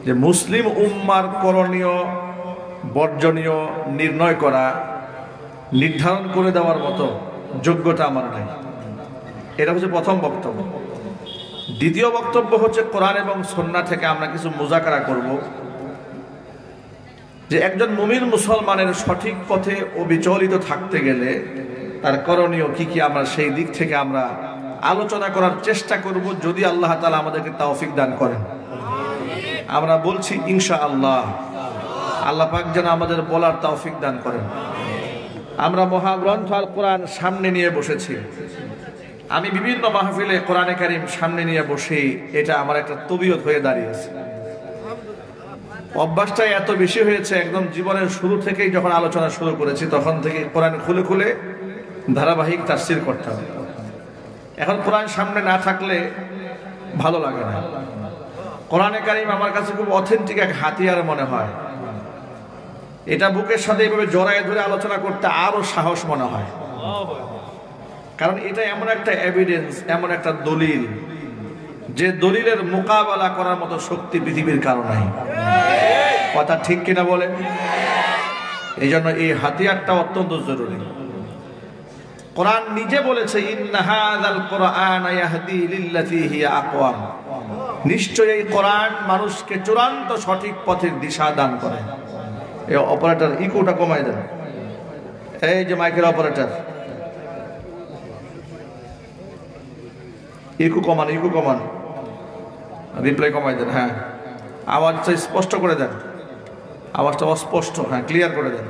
যে মুসলিম উম্মার করণীয় বর্জনীয় নির্ণয় করা, নির্ধারণ করে দেওয়ার মতো যোগ্যতা আমার নাই। এটা হচ্ছে প্রথম বক্তব্য। দ্বিতীয় বক্তব্য হচ্ছে কোরআন এবং সুন্নাহ থেকে আমরা কিছু মুযাকারা করব, যে একজন মুমিন মুসলমানের সঠিক পথে অবিচলিত থাকতে গেলে তার করণীয় কি কি, আমরা সেই দিক থেকে আমরা আলোচনা করার চেষ্টা করব, যদি আল্লাহ তাআলা আমাদেরকে তৌফিক দান করেন। আমরা বলছি ইনশাআল্লাহ, আল্লাহ পাক যেন আমাদের বলার তৌফিক দান করেন। আমরা মহাগ্রন্থ আল কোরআন সামনে নিয়ে বসেছি। আমি বিভিন্ন মাহফিলে কোরআনে কারীম সামনে নিয়ে বসি, এটা আমার একটা তবিয়ত হয়ে দাঁড়িয়েছে। অভ্যাসটাই এত বেশি হয়েছে, একদম জীবনের শুরু থেকেই যখন আলোচনা শুরু করেছি তখন থেকে কোরআন খুলে খুলে ধারাবাহিক তাফসীর করতে হবে। এখন কোরআন সামনে না থাকলে ভালো লাগে না। কোরআনে কারীম আমার কাছে খুব অথেন্টিক এক হাতিয়ার মনে হয়। এটা বুকের সাথে এইভাবে জড়ায় ধরে আলোচনা করতে আরো সাহস মনে হয়, কারণ এটা এমন একটা এভিডেন্স, এমন একটা দলিল, যে দলিলের মোকাবেলা করার মতো শক্তি পৃথিবীর কারো নাই। কথা ঠিক কিনা বলেন? এই জন্য এই হাতিয়ারটা অত্যন্ত জরুরি। কোরআন নিজে বলেছে, ইন্না হাযাল কুরআনা ইয়াহদি লিল্লাতী হিয়া আকওয়াম, নিশ্চয়ই এই কোরআন মানুষকে চূড়ান্ত সঠিক পথের দিশা দান করে। এই অপারেটর ইকোটা কমাই দেন, এই যে মাইকের অপারেটর ইকো কমান, রিপ্লাই কমাই দেন। হ্যাঁ, আওয়াজটা স্পষ্ট করে দেন, আওয়াজটা অস্পষ্ট, হ্যাঁ ক্লিয়ার করে দেন।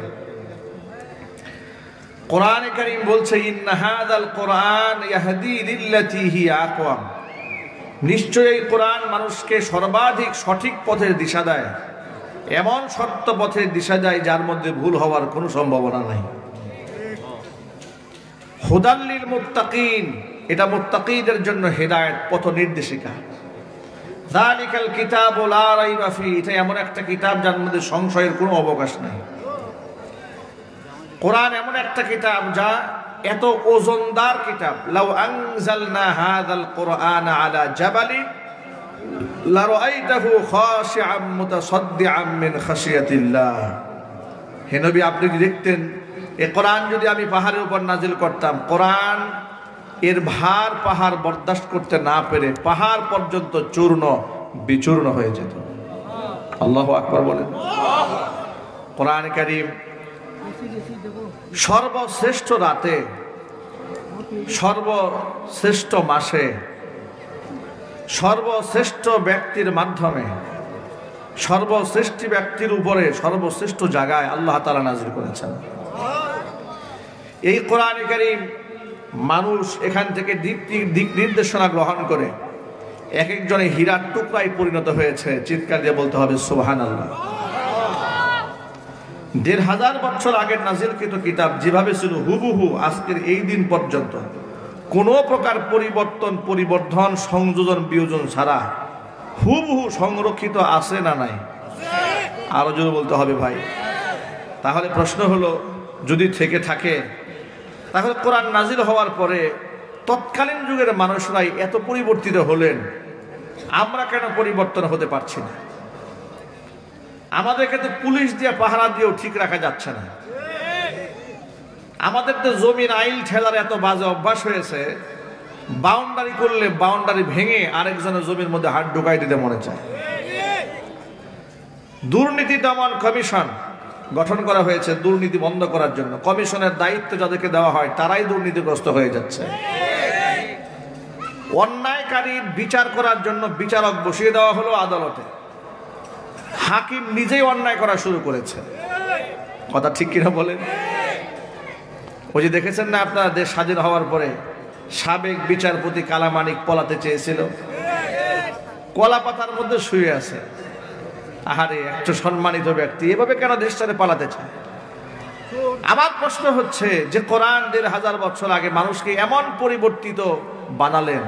কোরআনে কারীম বলছে, ইন্না হাযাল কুরআন ইয়াহদি লিল্লাতী হিয়া আকওয়াম, নিশ্চয়ই কোরআন মানুষকে সর্বাধিক সঠিক পথের দিশা দেয়, এমন সত্য পথের দিশা দেয় যার মধ্যে ভুল হওয়ার কোনো সম্ভাবনা নাই। হুদাল লিল মুত্তাকিন, এটা মুত্তাকিদের জন্য হেদায়েত, পথ নির্দেশিকা। যালিকাল কিতাবু লা রাইবা ফি, এটা এমন একটা কিতাব যার মধ্যে সংশয়ের কোনো অবকাশ নাই। কোরআন এমন একটা কিতাব যা এত ওজনদার কিতাব, লাউ আনজালনা হাযাল কুরআনা আলা জাবালিন লা রাআইতাহু খাশিআম মুতাসাদ্দিআম মিন খাশিয়াতিল্লাহ। হে নবী, আপনি কি দেখতেন এই কোরআন যদি আমি পাহাড়ের উপর নাজিল করতাম, কোরআন এর ভার পাহাড় বরদাস্ত করতে না পেরে পাহাড় পর্যন্ত চূর্ণ বিচূর্ণ হয়ে যেত। আল্লাহু আকবার বলেন। কোরআন কারীম সর্বশ্রেষ্ঠ রাতে, সর্বশ্রেষ্ঠ মাসে, সর্বশ্রেষ্ঠ ব্যক্তির মাধ্যমে, সর্বশ্রেষ্ঠ ব্যক্তির উপরে, সর্বশ্রেষ্ঠ জায়গায় আল্লাহ তাআলা নাযিল করেছেন। এই কোরআন কারীম মানুষ এখান থেকে দিক নির্দেশনা গ্রহণ করে এক একজনে হীরার টুকরায় পরিণত হয়েছে। চিৎকার দিয়ে বলতে হবে সুবহানাল্লাহ। ১৫০০ বছর আগের নাজিলকৃত কিতাব যেভাবে ছিল হুবহু আজকের এই দিন পর্যন্ত কোনো প্রকার পরিবর্ধন সংযোজন বিয়োজন ছাড়া হুবহু সংরক্ষিত আছে না নাই? আরো জোরে বলতে হবে ভাই। তাহলে প্রশ্ন হলো, যদি থেকে থাকে তাহলে কোরআন নাজিল হওয়ার পরে তৎকালীন যুগের মানুষরাই এত পরিবর্তিত হলেন, আমরা কেন পরিবর্তন হতে পারছি না? আমাদেরকে তো পুলিশ দিয়ে পাহারা দিয়েও ঠিক রাখা যাচ্ছে না। আমাদের তো জমির আইল ঠেলার এত বাজে অভ্যাস হয়েছে, বাউন্ডারি করলে বাউন্ডারি ভেঙে আরেকজনের জমির মধ্যে হাত ঢুকাই দিতে মনে চায়। দুর্নীতি দমন কমিশন গঠন করা হয়েছে দুর্নীতি বন্ধ করার জন্য। কমিশনের দায়িত্ব যাদেরকে দেওয়া হয় তারাই দুর্নীতিগ্রস্ত হয়ে যাচ্ছে। অন্যায়কারীর বিচার করার জন্য বিচারক বসিয়ে দেওয়া হলো আদালতে, হাকিম নিজেই অন্যায় করা শুরু করেছে। কথা ঠিক কিনা বলেন? ওই যে দেখেছেন না আপনারা, দেশ স্বাধীন হওয়ার পরে সাবেক বিচারপতি কালামানিক পলাতে চেয়েছিল, কলা পাতার মধ্যে শুয়ে আছে। আহারে, একটা সম্মানিত ব্যক্তি এভাবে কেন দেশ ছেড়ে পালাতে চায়? আমার প্রশ্ন হচ্ছে যে কোরআন ১৫০০ বছর আগে মানুষকে এমন পরিবর্তিত বানালেন,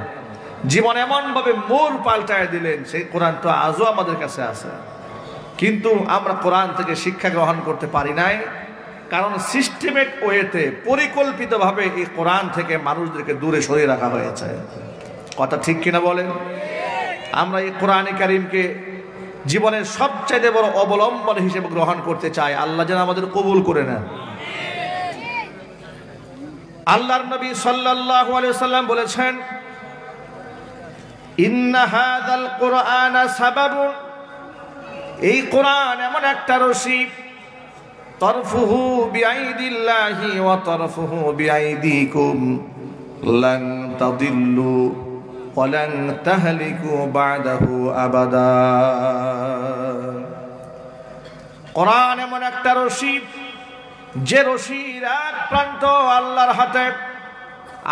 জীবন এমন ভাবে মোড় পাল্টায় দিলেন, সেই কোরআন তো আজও আমাদের কাছে আছে, কিন্তু আমরা কোরআন থেকে শিক্ষা গ্রহণ করতে পারি নাই। কারণ সিস্টেমেটিক ওয়েতে, পরিকল্পিতভাবে এই কোরআন থেকে মানুষদেরকে দূরে সরিয়ে রাখা হয়েছে। কথা ঠিক কিনা বলেন? আমরা এই কোরআনে কারীমকে জীবনের সবচেয়ে বড় অবলম্বন হিসেবে গ্রহণ করতে চাই। আল্লাহ যেন আমাদের কবুল করে নেন। আল্লাহর নবী সাল্লাল্লাহু আলাইহি ওয়াসাল্লাম বলেছেন, ইন্না হাযাল কুরআনা সাবাবুন, এই কোরআন এমন একটা রশি, তরফুহু বিআইদিল্লাহি ওয়া তরফুহু বিআইদিকুম লান তাদিল্লু ওয়া লান তাহলিকু বা'দাহু আবাদা। কোরআন এমন একটা রশি, যে রশির এক প্রান্ত আল্লাহর হাতে,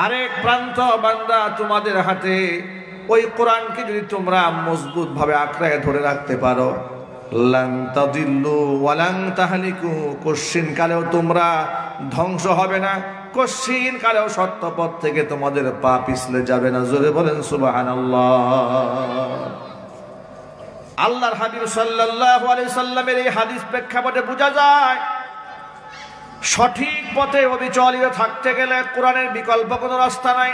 আরেক প্রান্ত বান্দা তোমাদের হাতে। ওই কোরআনকে যদি তোমরা মজবুত ভাবে আঁকড়ে ধরে রাখতে পারো, লান তাদিল্লু ওয়া লান তাহলিকু, কশ্চিন কালেও তোমরা ধ্বংস হবে না, কশ্চিন কালেও সত্য পথ থেকে তোমাদের পা পিছলে যাবে না। জোরে বলেন সুবহানাল্লাহ। আল্লাহর হাবিব সাল্লাল্লাহু আলাইহি সাল্লামের এই হাদিস প্রেক্ষাপটে বোঝা যায়, সঠিক পথে অবিচলিত থাকতে গেলে কোরআনের বিকল্প কোনো রাস্তা নাই।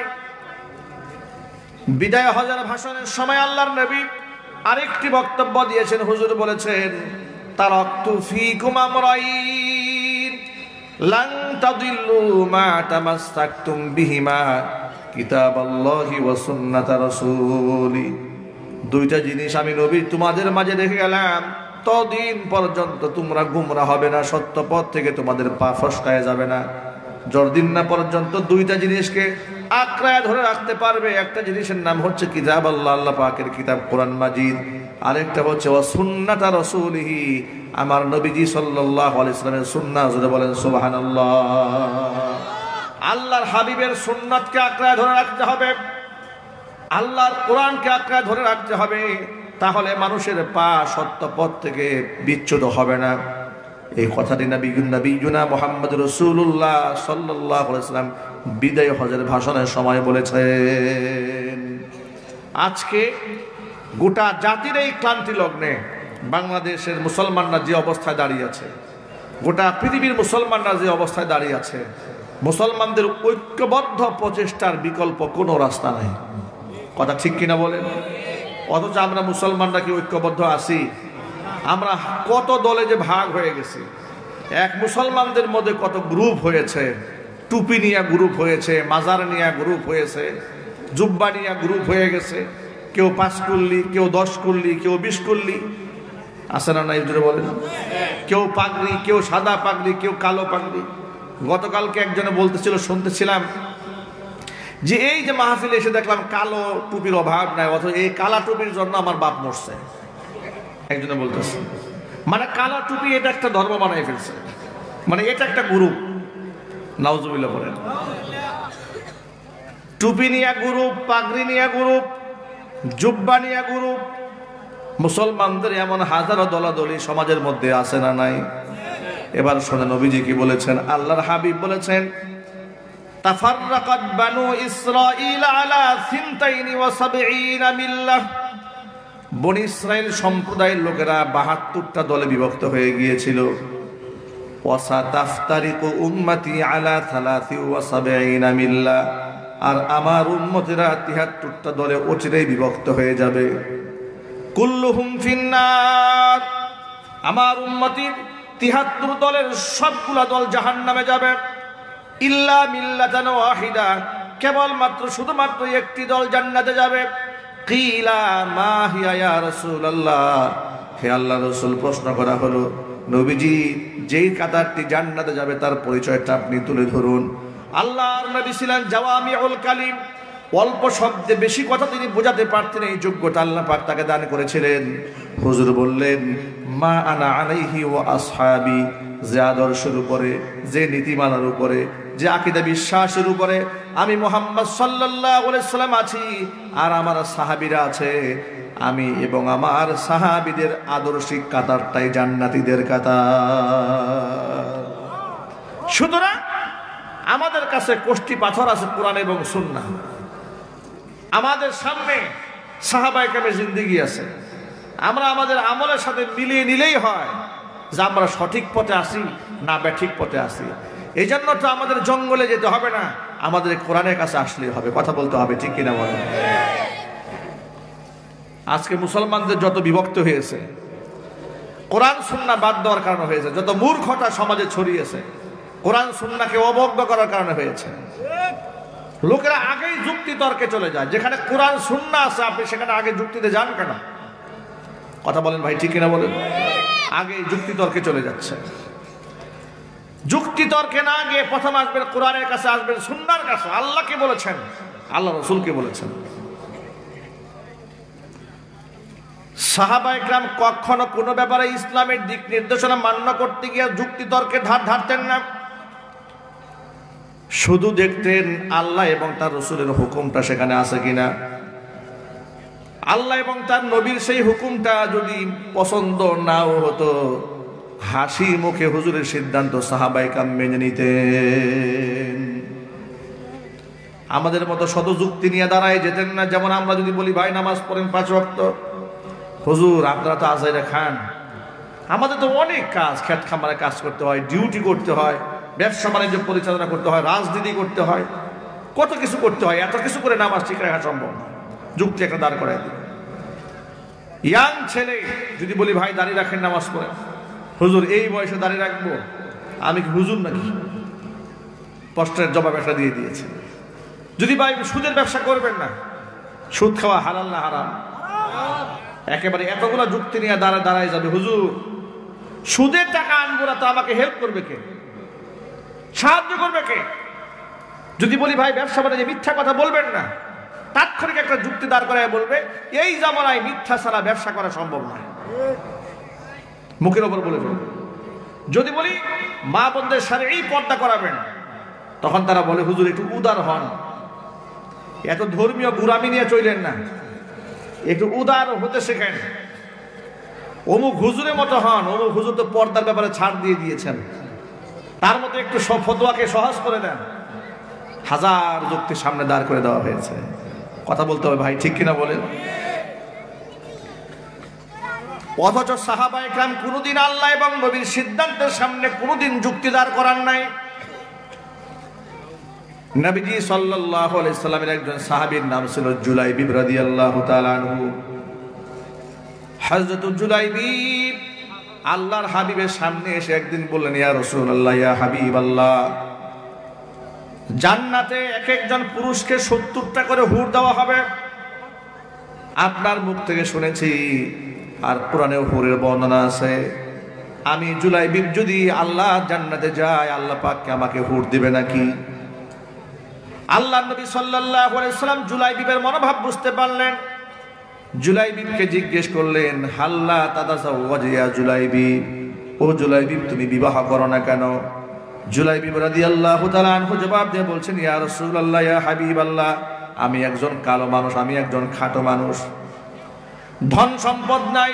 বিদায় হজের ভাষণের সময় আল্লাহর নবী আরেকটি বক্তব্য দিয়েছেন। হুজুর বলেছেন, তারাকতু ফীকুম আমরাইন লান তাদিল্লু মা তামাসসাকতুম বিহিমা কিতাবাল্লাহি ওয়া সুন্নাতা রাসূলি। দুইটা জিনিস আমি নবী তোমাদের মাঝে রেখে গেলাম, ততদিন পর্যন্ত তোমরা গুমরা হবে না, সত্য পথ থেকে তোমাদের পা ফসকায় যাবে না। যতদিন না পর্যন্ত দুইটা জিনিসকে আঁকড়ায় ধরে রাখতে পারবে। একটা জিনিসের নাম হচ্ছে কিতাব আল্লাহ, আল্লাহ পাকের কিতাব কোরআন মাজিদ। আরেকটা হচ্ছে ওয়া সুন্নাতা রাসূলিহি, আমার নবীজি সাল্লাল্লাহু আলাইহি ওয়াসাল্লামের সুন্নাহ। জোরে বলেন সুবহানাল্লাহ। আল্লাহর হাবিবের সুন্নাতকে আঁকড়ায় ধরে রাখতে হবে, আল্লাহর কোরআনকে আঁকড়ায় ধরে রাখতে হবে, তাহলে মানুষের পা সত্য পথ থেকে বিচ্যুত হবে না। এই কথাটি নবীনা মুহাম্মদ রাসূলুল্লাহ সাল্লাল্লাহু আলাইহি ওয়াসাল্লাম বিদায় হজের ভাষণের সময় বলেছেন। আজকে গোটা জাতির এই ক্লান্তি লগ্নে বাংলাদেশের মুসলমানরা যে অবস্থায় দাঁড়িয়ে আছে, গোটা পৃথিবীর মুসলমানরা যে অবস্থায় দাঁড়িয়ে আছে, মুসলমানদের ঐক্যবদ্ধ প্রচেষ্টার বিকল্প কোনো রাস্তা নাই। কথা ঠিক কিনা বলেন? অথচ আমরা মুসলমানরা কি ঐক্যবদ্ধ আছি? আমরা কত দলে যে ভাগ হয়ে গেছি। এক মুসলমানদের মধ্যে কত গ্রুপ হয়েছে, টুপি নিয়ে গ্রুপ হয়েছে, মাজার নিয়ে গ্রুপ হয়েছে, জুব্বা নিয়ে গ্রুপ হয়ে গেছে। কেউ 5 কুল্লি, কেউ 10 কুল্লি, কেউ 20 কুল্লি, আছে না নাই জোরে বলেন? কেউ পাগড়ি, কেউ সাদা পাগড়ি, কেউ কালো পাগড়ি। গতকালকে একজনে বলতেছিল, শুনতেছিলাম যে এই যে মাহফিলে এসে দেখলাম কালো টুপির অভাব নাই, অথচ এই কালা টুপির জন্য আমার বাপ মরছে। একজনে বলতেছে, মানে কালা টুপি এটা একটা ধর্ম বানাই ফেলছে, মানে এটা একটা গ্রুপ। নাউজুবিল্লাহ বলেন। টুপি নিয়া গ্রুপ, পাগড়ি নিয়া গ্রুপ, জুব্বা নিয়া গ্রুপ। মুসলমানদের এমন হাজারো দলাদলি সমাজের মধ্যে আছে না নাই? এবার শোনেন নবীজি কি বলেছেন। আল্লাহর হাবিব বলেছেন, তাফাররাকাত বানু ইসরাঈল আলা 72 মিল্লাহ। বনি ইসরাইল সম্প্রদায়ের লোকেরা 72টা দলে বিভক্ত হয়ে গিয়েছিল। ওয়াসাতাফতারিকু উম্মতি আলা 73 মিল্লাহ। আর আমার উম্মতেরা 73টা দলে অচিরেই বিভক্ত হয়ে যাবে। কুল্লুহুম ফিন্নার, আমার উম্মতির 73 দলের সবগুলা দল জাহান্নামে যাবে। ইল্লা মিল্লাতান ওয়াহিদা, কেবলমাত্র শুধুমাত্র একটি দল জান্নাতে যাবে। কিলা মা হিয়া ইয়া রাসূলুল্লাহ, হে আল্লাহর রাসূল, প্রশ্ন করা হলো, নবীজি যেই কাতারটি জান্নাতে যাবে তার পরিচয়টা আপনি তুলে ধরুন। আল্লাহর নবী ছিলেন জাওয়ামিউল কালিম, অল্প শব্দে বেশি কথা তিনি বোঝাতে পারতেন, এই যোগ্যতা আল্লাহ পাক তাকে দান করেছিলেন। হুজুর বললেন, মা আনা আলাইহি ওয়া আসহাবি, যে আদর্শের উপরে, যে নীতিমালার উপরে, যে আকীদা বিশ্বাসের উপরে আমি মুহাম্মদ সাল্লাল্লাহু আলাইহি সাল্লাম আছি আর আমার সাহাবীরা আছে, আমি এবং আমার সাহাবীদের আদর্শিক কাতারটাই জান্নাতীদের কাতার। সুতরাং আমাদের কাছে কষ্টি পাথর আছে কোরআন এবং সুন্নাহ। আমাদের সামনে সাহাবায়ে কেরামের জিন্দেগি আছে। আমরা আমাদের আমলের সাথে মিলিয়ে নিলেই হয় যে আমরা সঠিক পথে আসি না ব্যাঠিক পথে আসি। এই জন্য তো আমাদের জঙ্গলে যেতে হবে না, আমাদের কোরআনের কাছে আসলেই হবে, কথা বলতে হবে, ঠিক কিনা বলেন? আজকে মুসলমানদের যত বিভক্ত হয়েছে, কোরআন সুন্নাহ বাদ দেওয়ার কারণে হয়েছে। যত মূর্খতা সমাজে ছড়িয়েছে কোরআন সুন্নাহকে অবজ্ঞ করার কারণে হয়েছে। লোকেরা আগেই যুক্তি তর্কে চলে যায়। যেখানে কোরআন সুন্নাহ আছে আপনি সেখানে আগে যুক্তিতে যান কেন? কথা বলেন ভাই, ঠিক কিনা বলেন? আগে যুক্তি তর্কে চলে যাচ্ছে। যুক্তি তর্কে না গিয়ে প্রথম আসবেন কোরআনের কাছে, আসবেন সুন্নাহর কাছে। আল্লাহকে বলেছেন, আল্লাহ রাসূলকে বলেছেন। সাহাবায়ে কেরাম কখনো কোনো ব্যাপারে ইসলামের দিক নির্দেশনা মান্য করতে গিয়ে যুক্তি তর্কের ধার ধারতেন না। শুধু দেখতেন আল্লাহ এবং তার রাসূলের হুকুমটা সেখানে আছে কিনা। আল্লাহ এবং তার নবীর সেই হুকুমটা যদি পছন্দ নাও হতো, হাসি মুখে হুজুরের সিদ্ধান্ত সাহাবায়ে কেরাম মেনে নিতেন। আমাদের মতো শত যুক্তি নিয়ে দাঁড়ায় যেতেন না। যেমন আমরা যদি বলি ভাই নামাজ পড়েন 5 ওয়াক্ত, হুজুর আপনারা তো আজাইরা খান, আমাদের তো অনেক কাজ, খেত খামারে কাজ করতে হয়, ডিউটি করতে হয়, ব্যবসা বাণিজ্য পরিচালনা করতে হয়, রাজনীতি করতে হয়, কত কিছু করতে হয়, এত কিছু করে নামাজ ঠিক রাখা সম্ভব না। যুক্তি একটা দাঁড় করায় দিল। ইয়াং ছেলে যদি বলি ভাই দাঁড়িয়ে রাখেন নামাজ পড়েন, হুজুর এই বয়সে দাঁড়িয়ে রাখবো, আমি কি হুজুর নাকি? প্রশ্নের জবাব একটা দিয়ে দিয়েছে। যদি ভাই সুদের ব্যবসা করবেন না, সুদ খাওয়া হালাল না হারাম? একেবারে এতগুলা যুক্তি নিয়ে দাঁড়ায় যাবে। হুজুর সুদের টাকা আনবো না তো আমাকে হেল্প করবে কে, সাহায্য করবে কে? যদি বলি ভাই ব্যবসা বাণিজ্যে মিথ্যা কথা বলবেন না, তাৎক্ষণিক একটা যুক্তি দাঁড় করায় বলবে এই জামানায় মিথ্যা ছাড়া ব্যবসা করা সম্ভব নয়, মুখের ওপর বলে ফেলবে। যদি বলি মা বোনদের সাথে এই পর্দা করাবেন, তখন তারা বলে হুজুর একটু উদার হন, এত ধর্মীয় গুরামি নিয়ে চলেন না, একটু উদার হতে শেখেন, অমুক হুজুরের মতো হন, অমুক হুজুর তো পর্দার ব্যাপারে ছাড় দিয়ে দিয়েছেন, তার মতো একটু ফতোয়াকে সহজ করে দেন। হাজার যুক্তি সামনে দাঁড় করে দেওয়া হয়েছে। কথা বলতে হবে ভাই, ঠিক কিনা বলেন? অথচ সাহাবায়ে কেরাম কোনোদিন আল্লাহ এবং নবীর সিদ্ধান্তের সামনে কোনোদিন যুক্তি দাঁড় করান নাই। নবীজি সাল্লাল্লাহু আলাইহি সাল্লামের একজন সাহাবীর নাম ছিল জুলাইবিব রাদিয়াল্লাহু তাআলা আনহু। হযরত জুলাইবিব আল্লাহর হাবিবের সামনে এসে একদিন বললেন, ইয়া রাসূলুল্লাহ, ইয়া হাবিবাল্লাহ, জান্নাতে এক একজন পুরুষকে 70টা করে হুর দেওয়া হবে। আপনার মুখ থেকে শুনেছি, আর কোরআনে হুরের বর্ণনা আছে। আমি জুলাইবিব যদি আল্লাহ জান্নাতে যায়, আল্লাহ পাক আমাকে হুর দিবে নাকি? আল্লাহ নবী সাল্লাল্লাহু আলাইহি সাল্লাম জুলাইবিবের মনোভাব বুঝতে পারলেন। জুলাইবিবকে জিজ্ঞেস করলেন, হাল্লা তাতাসাওয়াজ ইয়া জুলাইবিব, ও জুলাইবিব তুমি বিবাহ করো না কেন? জুলাইবিব রাদিয়াল্লাহু তাআলা আনহু জবাব দিয়ে বলছেন, ইয়া রাসূলুল্লাহ, ইয়া হাবিবাল্লাহ, আমি একজন কালো মানুষ, আমি একজন খাটো মানুষ, ধন সম্পদ নাই,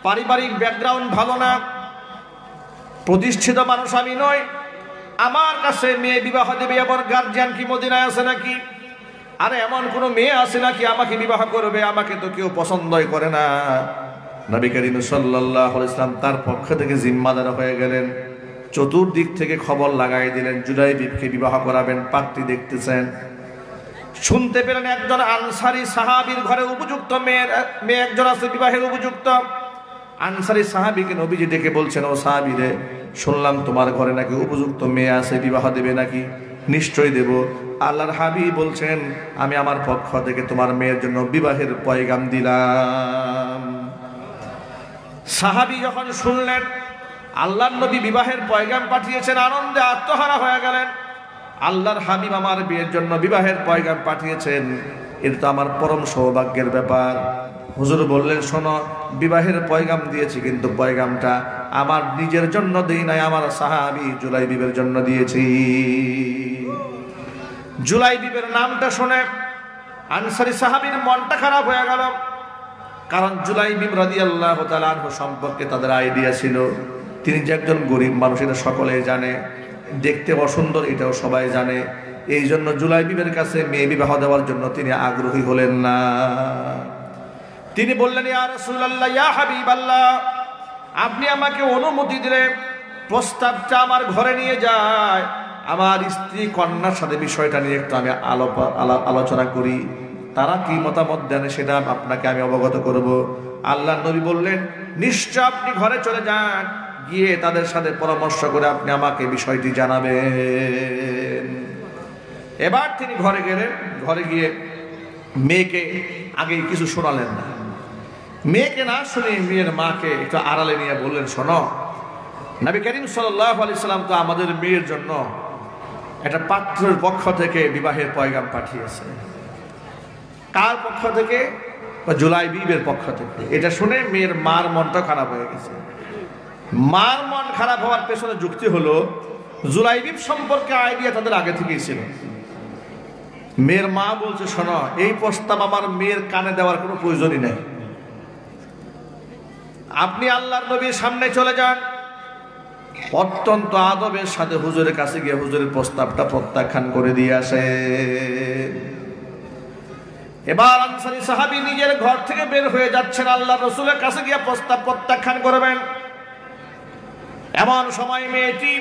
পারিবারিক ব্যাকগ্রাউন্ড ভালো না, প্রতিষ্ঠিত মানুষ আমি নই। আমার কাছে মেয়ে বিবাহ দেবে এমন গার্জিয়ান কি মদিনায় আছে নাকি? আরে এমন কোন মেয়ে আছে নাকি আমাকে বিবাহ করবে? আমাকে তো কেউ পছন্দই করে না। নবী করিম সাল্লাল্লাহু আলাইহি ওয়াসাল্লাম তার পক্ষ থেকে জিম্মাদার হয়ে গেলেন। চতুর্দিক থেকে খবর লাগাই দিলেন, জুলাইবিবকে বিবাহ করাবেন, পাত্রী দেখতেছেন। শুনতে পেলেন একজন আনসারী সাহাবীর ঘরে উপযুক্ত মেয়ে একজন আছে, বিবাহের উপযুক্ত। আনসারী সাহাবীকে নবীজি ডেকে বলছেন, ও সাহাবী রে, শুনলাম তোমার ঘরে নাকি উপযুক্ত মেয়ে আছে, বিবাহ দেবে নাকি? নিশ্চয়ই দেব। আল্লাহর হাবিব বলছেন, আমি আমার পক্ষ থেকে তোমার মেয়ের জন্য বিবাহের পয়গাম দিলাম। সাহাবী যখন শুনলেন আল্লাহর নবী বিবাহের পয়গাম পাঠিয়েছেন, আনন্দে আত্মহারা হয়ে গেলেন। আল্লাহর হাবিব আমার বিয়ের জন্য বিবাহের পয়গাম পাঠিয়েছেন, এটা তো আমার পরম সৌভাগ্যের ব্যাপার। হুজুর বললেন, শোনো, বিবাহের পয়গাম দিয়েছি, কিন্তু পয়গামটা আমার নিজের জন্য দেই নাই, আমার সাহাবী জুলাইবিবের জন্য দিয়েছি। জুলাইবিবের নামটা শুনে আনসারী সাহাবীর মনটা খারাপ হয়ে গেল। কারণ জুলাইবিব রাদিয়াল্লাহু তাআলা আনহু সম্পর্কে তাদের আইডিয়া ছিল, তিনি যে একজন গরিব মানুষ এটা সকলেই জানে, দেখতে অসুন্দর এটাও সবাই জানে। এই জন্য জুলাইবিবের কাছে মেয়ে বিবাহ দেওয়ার জন্য তিনি আগ্রহী হলেন না। তিনি বললেন, ইয়া রাসূলুল্লাহ, ইয়া হাবিবাল্লাহ, আপনি আমাকে অনুমতি দিলে প্রস্তাবটা আমার ঘরে নিয়ে যায়, আমার স্ত্রী কন্যার সাথে বিষয়টা নিয়ে একটু আমি আলোচনা করি, তারা কি মতামত দেন সেটা আপনাকে আমি অবগত করব। আল্লাহর নবী বললেন, নিশ্চয় আপনি ঘরে চলে যান, গিয়ে তাদের সাথে পরামর্শ করে আপনি আমাকে বিষয়টি জানাবেন। এবার তিনি ঘরে গেলেন। ঘরে গিয়ে মেয়েকে আগে কিছু শোনালেন না। মেয়েকে না শুনে মেয়ের মাকে একটু আড়ালে নিয়ে বললেন, শোনো, নবী করিম সাল্লাল্লাহু আলাইহি সাল্লাম তো আমাদের মেয়ের জন্য একটা পাত্রের পক্ষ থেকে বিবাহের পয়গাম পাঠিয়েছে। কার পক্ষ থেকে? জুলাইবিবের পক্ষ থেকে। এটা শুনে মেয়ের মার মনটা খারাপ হয়ে গেছে। মার মন খারাপ হওয়ার পেছনে যুক্তি হলো, জুলাইবিব সম্পর্কে আইডিয়া তাদের আগে থেকেই ছিল। মেয়ের মা বলছে, শোনো, এই প্রস্তাব আমার মেয়ের কানে দেওয়ার কোনো প্রয়োজনই নেই। আপনি আল্লাহর নবীর সামনে চলে যান, অত্যন্ত আদবের সাথে হুজুরের কাছে গিয়ে হুজুরের প্রস্তাবটা প্রত্যাখ্যান করে দিয়ে আসে। এবার আনসারী সাহাবী নিজের ঘর থেকে বের হয়ে যাচ্ছেন, আল্লাহর রাসূলের কাছে গিয়ে প্রস্তাব প্রত্যাখ্যান করবেন। এমন সময় মেয়েটি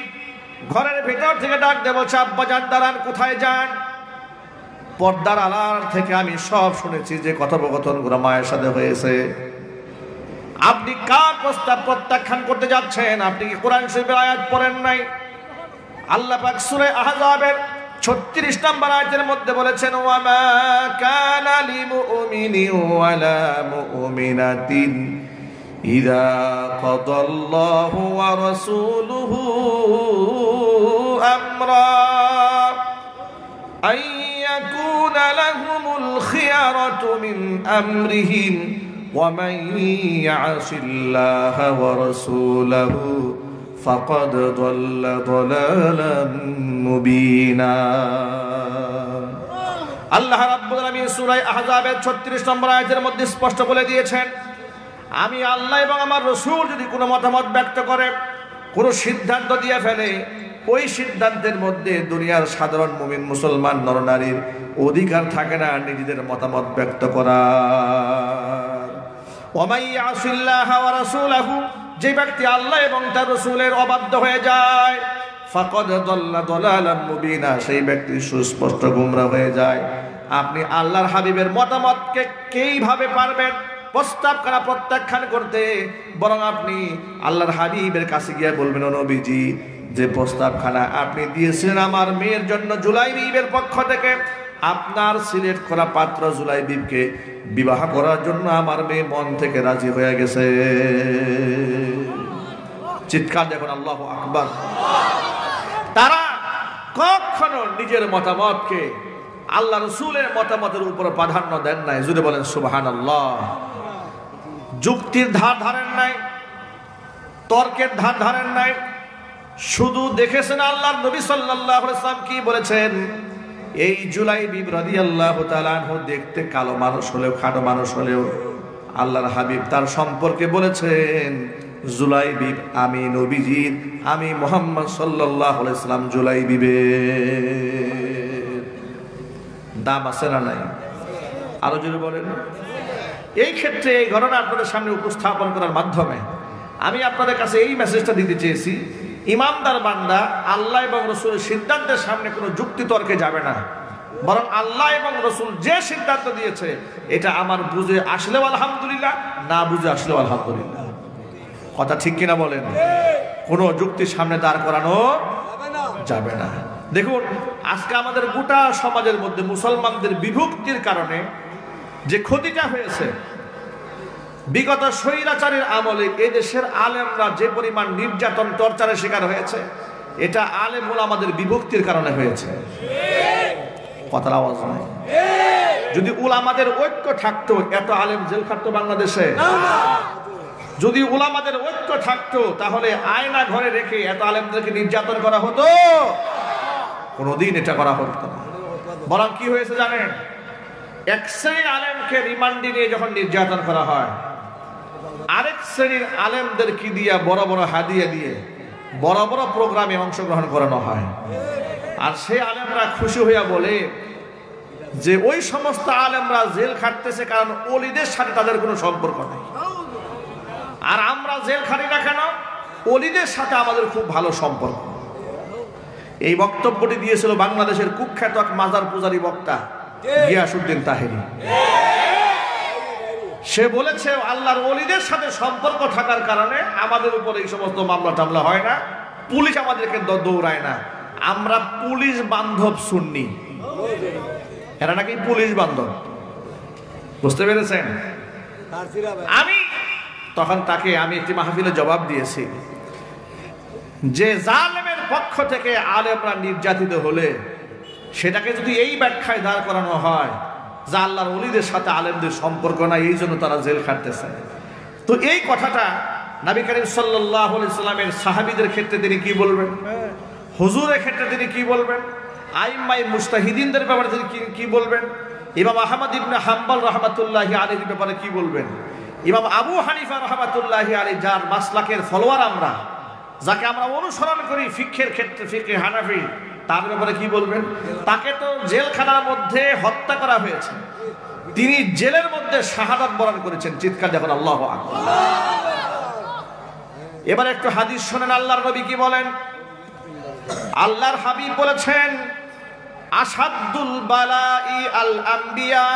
ঘরের ভেতর থেকে ডাক দিয়ে বলছে, আব্বাজান দাঁড়ান, কোথায় যান? পর্দার আড়াল থেকে আমি সব শুনেছি যে কথোপকথনগুলো মায়ের সাথে হয়েছে। আপনি কার প্রস্তাব প্রত্যাখ্যান করতে যাচ্ছেন? আপনি কি কোরআন শরীফের আয়াত পড়েন নাই? আল্লাহ পাক সূরা আহজাবের 36 নম্বর আয়াতের মধ্যে বলেছেন, ওয়ামা কানা লিমুমিনিন ওয়ালা মুমিনাতিন ইযা কাদাল্লাহু ওয়া রাসূলুহু আমরা আইয়াকুনা লাহুমুল খিয়ারাতু মিন আমরিহিম ومن يعص الله ورسوله فقد ضل ضلالا مبينا। আল্লাহ রাব্বুল আলামিন সূরা আহজাবের 36 নম্বর আয়াতের মধ্যে স্পষ্ট বলে দিয়েছেন, আমি আল্লাহ এবং আমার রাসূল যদি কোনো মতামত ব্যক্ত করে, কোনো সিদ্ধান্ত দিয়ে ফেলে, ওই সিদ্ধান্তের মধ্যে দুনিয়ার সাধারণ মুমিন মুসলমান নরনারীর অধিকার থাকে না নিজেদের মতামত ব্যক্ত করার। ওয়ামাই ইয়াসিল্লাহা ওয়া রাসূলাহু, যে ব্যক্তি আল্লাহ এবং তার রাসূলের অবাধ্য হয়ে যায়, ফাকাদ দাল্লা দালালাম মুবিনা, সেই ব্যক্তি সুস্পষ্ট গোমরা হয়ে যায়। আপনি আল্লাহর হাবিবের মতামতকে কিভাবে পারবেন প্রস্তাব করা প্রত্যাখ্যান করতে? বরং আপনি আল্লাহর হাবিবের কাছে গিয়ে বলবেন, ও নবীজি, যে প্রস্তাবখানা আপনি দিয়েছিলেন আমার মেয়ের জন্য জুলাইবিবের পক্ষ থেকে, আপনার সিলেক্ট করা পাত্র জুলাইবিবকে বিবাহ করার জন্য আমার মেয়ে মন থেকে রাজি হয়ে গেছে। চিৎকার দেখুন, আল্লাহু আকবার। তারা কখনো নিজের মতামতকে আল্লাহ রাসূলের মতামতের উপর প্রাধান্য দেন নাই। জুড়ে বলেন সুবহানাল্লাহ। যুক্তির ধার ধারেন নাই, তর্কের ধার ধারেন নাই, শুধু দেখেছেন আল্লাহর নবী সাল্লাল্লাহু আলাইহি ওয়াসাল্লাম কি বলেছেন। এই জুলাইবিব রাদিয়াল্লাহু তাআলা আনহু দেখতে কালো মানুষ হলেও, খাটো মানুষ হলেও, আল্লাহর হাবিব তার সম্পর্কে বলেছেন, জুলাইবিব আমি নবীজির, আমি মুহাম্মদ সাল্লাল্লাহু আলাইহি ওয়াসাল্লাম জুলাইবিবের দাম আছে না নাই? আরো জোরে বলেন। এই ক্ষেত্রে এই ঘটনা আপনাদের সামনে উপস্থাপন করার মাধ্যমে আমি আপনাদের কাছে এই মেসেজটা দিতে চেয়েছি, ইমানদার বান্দা আল্লাহ এবং রাসূলের সিদ্ধান্তের সামনে কোনো যুক্তি তর্কে যাবে না, বরং আল্লাহ এবং রাসূল যে সিদ্ধান্ত দিয়েছে এটা আমার বুঝে আসলেও আলহামদুলিল্লাহ, না বুঝে আসলেও আলহামদুলিল্লাহ। কথা ঠিক কিনা বলেন? কোনো যুক্তির সামনে দাঁড় করানো যাবে না। দেখুন, আজকে আমাদের গোটা সমাজের মধ্যে মুসলমানদের বিভক্তির কারণে যে ক্ষতিটা হয়েছে, বিগত স্বৈরাচারের আমলে এই দেশের আলেমরা যে পরিমাণ নির্যাতন টর্চারের শিকার হয়েছে, এটা আলেম উলামাদের বিভক্তির কারণে হয়েছে। কথার আওয়াজ নাই। যদি উলামাদের ঐক্য থাকতো, এত আলেম জেল খাটতো বাংলাদেশে? যদি উলামাদের ঐক্য থাকতো, তাহলে আয়না ঘরে রেখে এত আলেমদেরকে নির্যাতন করা হতো? কোনোদিন এটা করা হতো না। বরং কি হয়েছে জানেন? এক শ্রেণীর আলেমকে রিমান্ডে নিয়ে যখন নির্যাতন করা হয়, আরেক শ্রেণীর আলেমদের কি দিয়া বড় বড় হাদিয়া দিয়ে বড় বড় প্রোগ্রামে অংশগ্রহণ করানো হয়। আর সেই আলেমরা খুশি হইয়া বলে যে ওই সমস্ত আলেমরা জেল খাটতেছে কারণ ওলিদের সাথে তাদের কোনো সম্পর্ক নেই, আর আমরা জেল খাটি না কেন? ওলিদের সাথে আমাদের খুব ভালো সম্পর্ক। এই বক্তব্যটি দিয়েছিল বাংলাদেশের কুখ্যাত মাজার পূজারী বক্তা গিয়াসউদ্দিন তাহেরি। সে বলেছে আল্লাহর ওলিদের সাথে সম্পর্ক থাকার কারণে আমাদের উপর এই সমস্ত মামলা টামলা হয় না, পুলিশ আমাদেরকে দৌড়ায় না, আমরা পুলিশ বান্ধব সুন্নি। এরা নাকি পুলিশ বান্ধব, বুঝতে পেরেছেন? আমি তখন তাকে আমি একটি মাহফিলে জবাব দিয়েছি যে জালেমের পক্ষ থেকে আলেমরা নির্যাতিত হলে সেটাকে যদি এই ব্যাখ্যায় দাঁড় করানো হয় যে আল্লাহর ওলিদের সাথে আলেমদের সম্পর্ক নাই, এই জন্য তারা জেল খাটতেছে, তো এই কথাটা নবী করিম সাল্লাল্লাহু আলাইহি সাল্লামের সাহাবীদের ক্ষেত্রে তিনি কি বলবেন, হুজুরের ক্ষেত্রে তিনি কি বলবেন, আইম্মায়ে মুজতাহিদিনদের ব্যাপারে তিনি কি বলবেন, ইমাম আহমদ ইবনে হাম্বল রাহমাতুল্লাহি আলাইহির ব্যাপারে কি বলবেন, ইমাম আবু হানিফা রাহমাতুল্লাহি আলাইহি যার মাসলাকের ফলোয়ার আমরা, যাকে আমরা অনুসরণ করি ফিকহের ক্ষেত্রে, ফিকহে হানাফি, তার ব্যাপারে কি বলবেন? তাকে তো জেলখানার মধ্যে হত্যা করা হয়েছে, তিনি জেলের মধ্যে শাহাদাত বরণ করেছেন। চিৎকার যখন আল্লাহু আকবার। এবার একটু হাদিস শুনেন, আল্লাহর নবী কি বলেন। আল্লাহর হাবিব বলেছেন, আসাদুল বালাই আল আম্বিয়া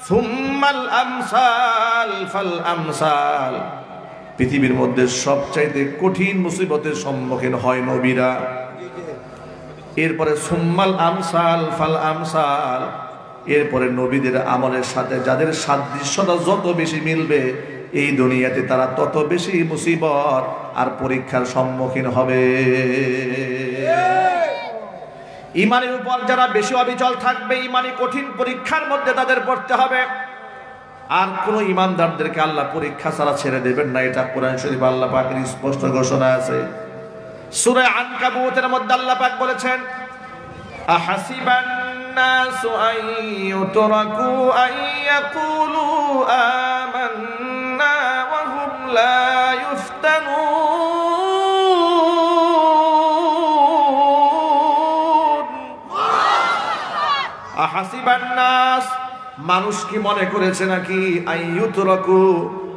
সুম্মাল আমসাল ফাল আমসাল। পৃথিবীর মধ্যে সবচাইতে কঠিন মুসিবতের সম্মুখীন হয় নবীরা, এরপরে সুম্মাল আমসাল ফাল আমসাল, এরপরে নবীদের আমলের সাথে যাদের সাদৃশ্যতা যত বেশি মিলবে এই দুনিয়াতে তারা তত বেশি মুসিবত আর পরীক্ষার সম্মুখীন হবে। ইমানের উপর যারা বেশি অবিচল থাকবে, ইমানি কঠিন পরীক্ষার মধ্যে তাদের পড়তে হবে। আর কোন ইমানদারদেরকে আল্লাহ পরীক্ষা ছাড়া ছেড়ে দেবেন না, এটা কোরআন শরীফে আল্লাহ পাকের স্পষ্ট ঘোষণা আছে। সূরা আনকাবুতের মধ্যে আল্লাহ পাক বলেছেন, আহাসিবান নাসু আইয়ুতরাকু আইয়াকুলু আমান্না ওয়া হুম লা ইফতানুন। আহাসিবান নাস, মানুষ কি মনে করেছে নাকি আইয়ুতরাকু,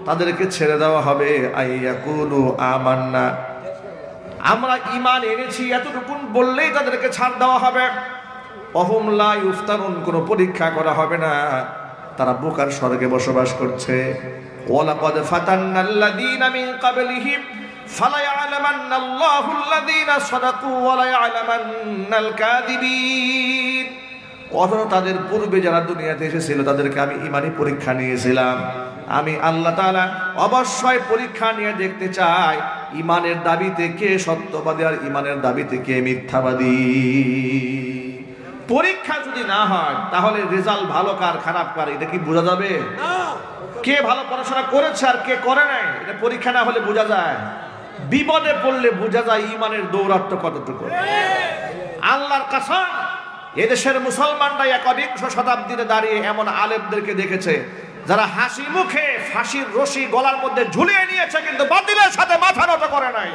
তাদেরকে ছেড়ে দেওয়া হবে, আইয়াকুলু আমান্না, আমরা ঈমান এনেছি এতটুকুন বললেই তাদেরকে ছাড় দেওয়া হবে, অহুম লা ইফতানুন, কোনো পরীক্ষা করা হবে না, তারা বোকার স্বর্গে বসবাস করছে। ওয়ালাকাদ ফাতান্নাল্লাযীনা মিন ক্বাবলিহিম ফালা ইয়ালামান্নাল্লাহুল্লাযীনা সাদাকু ওয়া লা ইয়ালামান্নাল কাযিবিন। অথচ তাদের পূর্বে যারা দুনিয়াতে এসেছিল তাদেরকে আমি ঈমানি পরীক্ষা নিয়েছিলাম। আমি আল্লাহ তাআলা অবশ্যই পরীক্ষা নিয়ে দেখতে চাই ঈমানের দাবিতে কে সত্যবাদী আর ঈমানের দাবিতে কে মিথ্যাবাদী। পরীক্ষা যদি না হয় তাহলে রেজাল্ট ভালো কার খারাপ কার এটা কি বোঝা যাবে? কে ভালো পড়াশোনা করেছে আর কে করে নাই এটা পরীক্ষা না হলে বোঝা যায়। বিপদে পড়লে বোঝা যায় ঈমানের দৌরাত্ম কতটুকু। আল্লাহর কসম, এদেশের মুসলমানরা একবিংশ শতাব্দীতে দাঁড়িয়ে এমন আলেমদেরকে দেখেছে যারা হাসি মুখে ফাঁসির রশি গলার মধ্যে ঝুলিয়ে নিয়েছে কিন্তু বাতিলের সাথে মাথা নত করে নাই।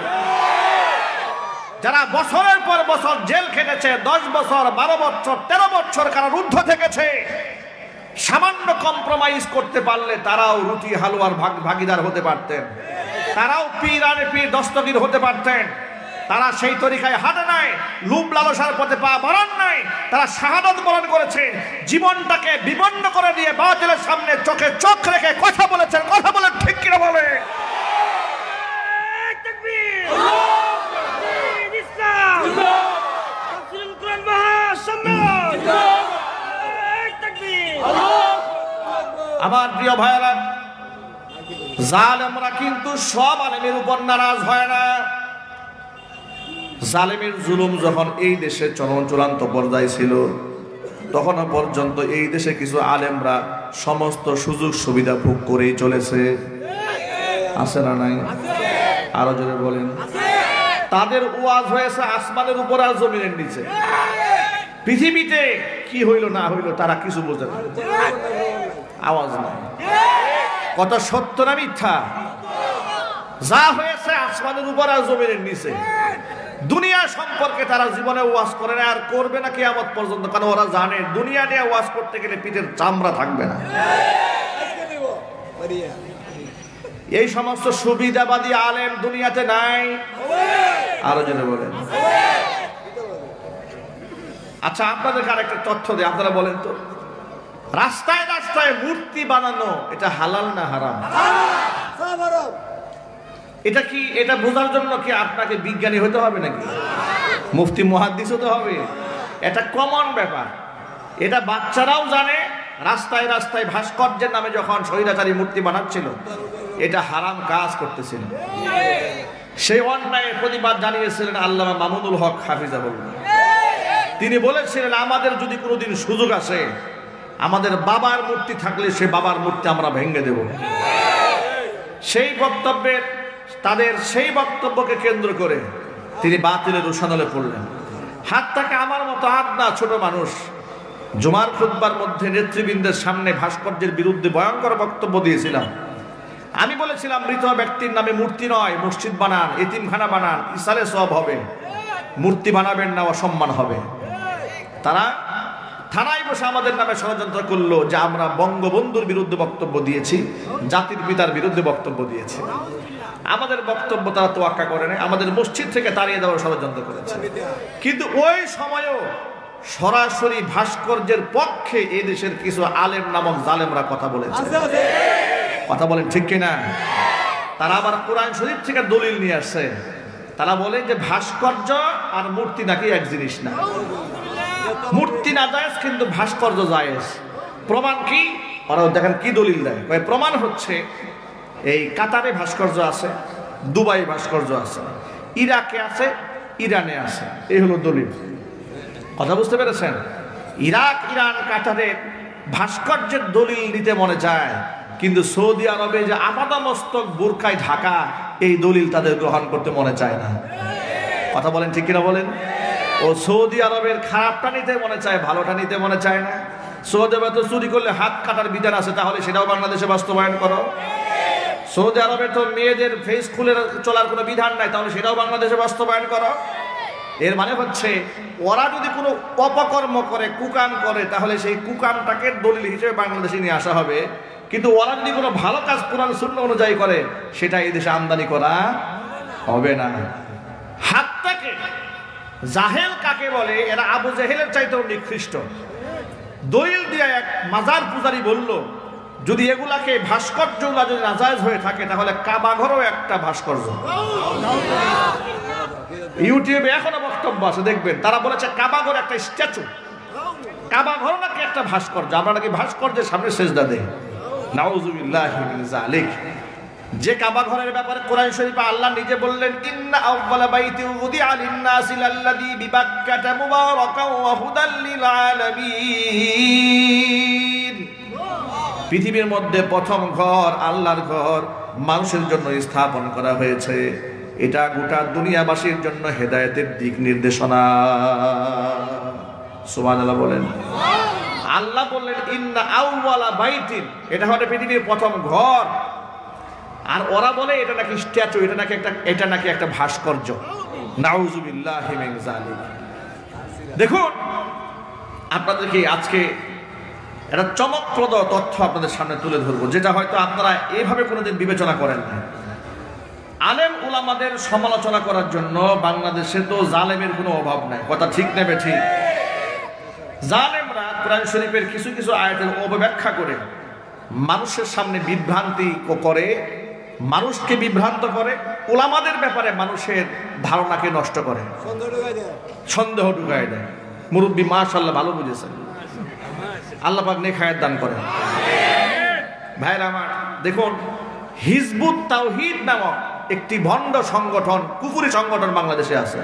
যারা বছরের পর বছর জেল খেটেছে, 10 বছর 12 বছর 13 বছর কারারুদ্ধ থেকেছে, সামান্য কম্প্রোমাইজ করতে পারলে তারাও রুটি হালুয়ার ভাগিদার হতে পারতেন, তারাও পীর আর পীর দস্তগীর হতে পারতেন। তারা সেই তরিকায় হাঁটে নাই, লুভ লালসার পথে পা বাড়ান নাই, তারা শাহাদাত বরণ করেছে, জীবনটাকে বিপন্ন করে দিয়ে বাতিলের সামনে চোখে চোখ রেখে কথা বলেছেন। কথা বলে ঠিক কিনা বলে? আমার প্রিয় ভাইরা, জালেমরা কিন্তু সব আলেমের উপর নারাজ হয় না। জালেমের জুলুম যখন এই দেশে চূড়ান্ত পর্যায়ে ছিল তখনও পর্যন্ত এই দেশে কিছু আলেমরা সমস্ত সুযোগ সুবিধা ভোগ করেই চলেছে। আছে না নাই? আরো জোরে বলেন। তাদের ওয়াজ হয়েছে আসমানের উপর আর জমিনের নিচে। পৃথিবীতে কি হইল না হইল তারা কিছু বোঝে না, আওয়াজ নাই। কত সত্য না মিথ্যা? যা হয়েছে আসমানের উপর আর জমিনের নিচে। দুনিয়া সম্পর্কে তারা জীবনে ওয়াজ করে না, আর করবে না কিয়ামত পর্যন্ত, কারণ ওরা জানে দুনিয়া নিয়ে ওয়াজ করতে গেলে পিঠের চামড়া থাকবে না। এই সমস্ত সুবিধাবাদী আলেম দুনিয়াতে নাই। আরো জেনে বলেন। আচ্ছা, আপনাদেরকে আরেকটা তথ্য দেয়, আপনারা বলেন তো, রাস্তায় রাস্তায় মূর্তি বানানো এটা হালাল না হারাম? এটা কি, এটা বোঝার জন্য কি আপনাকে বিজ্ঞানী হতে হবে নাকি, মুফতি মুহাদ্দিস হতে হবে? এটা কমন ব্যাপার, এটা বাচ্চারাও জানে। রাস্তায় রাস্তায় ভাস্কর্যের নামে যখন স্বৈরাচারী মূর্তি বানাচ্ছিল, এটা হারাম কাজ করতেছিল। সেই অন্যায়ের প্রতিবাদ জানিয়েছিলেন আল্লামা মামুনুল হক হাফিজাহুল্লাহ। তিনি বলেছিলেন, আমাদের যদি কোনোদিন সুযোগ আসে, আমাদের বাবার মূর্তি থাকলে সে বাবার মূর্তি আমরা ভেঙে দেব। সেই বক্তব্যের, তাদের সেই বক্তব্যকে কেন্দ্র করে তিনি বাতিলের রোশানলে পড়লেন। হাত থেকে আমার মতো আদনা ছোট মানুষ জুমার খুতবার মধ্যে নেতৃবৃন্দের সামনে ভাস্কর্যের বিরুদ্ধে ভয়ঙ্কর বক্তব্য দিয়েছিলাম। আমি বলেছিলাম, মৃত ব্যক্তির নামে মূর্তি নয়, মসজিদ বানান, এতিমখানা বানান, ইসালে সব হবে, মূর্তি বানাবেন না, অসম্মান হবে। তারা থানায় বসে আমাদের নামে ষড়যন্ত্র করলো যে আমরা বঙ্গবন্ধুর বিরুদ্ধে বক্তব্য দিয়েছি, জাতির পিতার বিরুদ্ধে বক্তব্য দিয়েছি। আমাদের বক্তব্য তারা তোয়াক্কা করে না, আমাদের মসজিদ থেকে তাড়িয়ে দেওয়ার ষড়যন্ত্র করেছে। কিন্তু ওই সময়ও সরাসরি ভাস্কর্যের পক্ষে এই দেশের কিছু আলেম নামক জালেমরা কথা বলেছে। কথা বলেন ঠিক কিনা? তারা আবার কোরআন শরীফ থেকে দলিল নিয়ে আসছে। তারা বলে যে ভাস্কর্য আর মূর্তি নাকি এক জিনিস না, মূর্তি না জায়েজ কিন্তু ভাস্কর্য জায়েজ। প্রমাণ কি? ওরা দেখেন কি দলিল দেয়। প্রমাণ হচ্ছে এই কাতারে ভাস্কর্য আছে, দুবাই ভাস্কর্য আছে, ইরাকে আছে, ইরানে আছে, এই হলো দলিল। কথা বুঝতে পেরেছেন? ইরাক, ইরান, কাতারে ভাস্কর্যের দলিল নিতে মনে চায়, কিন্তু সৌদি আরবে যে আপাদমস্তক বোরকায় ঢাকা, এই দলিল তাদের গ্রহণ করতে মনে চায় না। কথা বলেন ঠিক কিনা বলেন? ও সৌদি আরবের খারাপটা নিতে মনে চায়, ভালোটা নিতে মনে চায় না। সৌদি আরবে তো চুরি করলে হাত কাটার বিধান আছে, তাহলে সেটাও বাংলাদেশে বাস্তবায়ন করো। সৌদি আরবে তো মেয়েদের ফেস খুলে চলার কোনো বিধান নাই, তাহলে সেটাও বাংলাদেশে বাস্তবায়ন করো। এর মানে হচ্ছে ওরা যদি কোনো অপকর্ম করে, কুকাম করে, তাহলে সেই কুকামটাকে দলিল হিসেবে বাংলাদেশে নিয়ে আসা হবে। কিন্তু ওরা যদি কোনো ভালো কাজ কোরআন সুন্নাহ অনুযায়ী করে, সেটা এই দেশে আমদানি করা হবে না। হাত্তাকে জাহেল কাকে বলে? এরা আবু জেহেলের চাইতেও নিকৃষ্ট। দলিল দিয়ে এক মাজার পূজারী বলল, যদি এগুলাকে ভাস্কর্যগুলা যদি নাজায়েজ হয়ে থাকে, তাহলে কাবাঘরও একটা ভাস্কর্য। ইউটিউবে এখনো বক্তব্য আছে, দেখবেন। তারা বলেছে কাবাঘর একটা স্ট্যাচু, কাবাঘর নাকি একটা ভাস্কর্য। আমরা নাকি ভাস্কর্যের সামনে সেজদা দেই। নাউযুবিল্লাহি মিন যালিক। যে কাবাঘরের ব্যাপারে কোরআন শরীফে আল্লাহ নিজে বললেন, ইন্না আউওয়ালা বাইতি উযিআ লিন-নাসি লাল্লাযী বিবাক্কাতা মুবারাকান ওয়া হুদাল লিল আলামিন। পৃথিবীর মধ্যে প্রথম ঘর, আল্লাহর ঘর, মানুষের জন্য স্থাপন করা হয়েছে। এটা গোটা দুনিয়াবাসীর জন্য হেদায়েতের দিক নির্দেশনা। সুবহানাল্লাহ বলেন। আল্লাহ বললেন ইন্না আউওয়ালা বাইতিন, এটা হলো পৃথিবীর প্রথম ঘর। আর ওরা বলে এটা নাকি স্ট্যাচু, এটা নাকি একটা ভাস্কর্য। নাউযুবিল্লাহি মিন যালিক। দেখুন, আপনাদেরকে আজকে একটা চমকপ্রদ তথ্য আপনাদের সামনে তুলে ধরবো, যেটা হয়তো আপনারা এইভাবে কোনোদিন বিবেচনা করেন না। আলেম উলামাদের সমালোচনা করার জন্য বাংলাদেশে তো জালেমের কোনো অভাব নাই। কথা ঠিক নেবে ঠিক? জালেমরা কোরআন শরীফের কিছু কিছু আয়াতের অপব্যাখ্যা করে মানুষের সামনে বিভ্রান্তি করে, মানুষকে বিভ্রান্ত করে, উলামাদের ব্যাপারে মানুষের ধারণাকে নষ্ট করে, সন্দেহ ঢুকায় দেয়। মুরব্বী মাশাআল্লাহ ভালো বুঝেছেন, আল্লাহ পাক নেক হায়াত দান করেন। ভাইরা আমার, দেখুন, হিজবুত তাওহীদ নামক একটি ভণ্ড সংগঠন, কুফরি সংগঠন বাংলাদেশে আছে।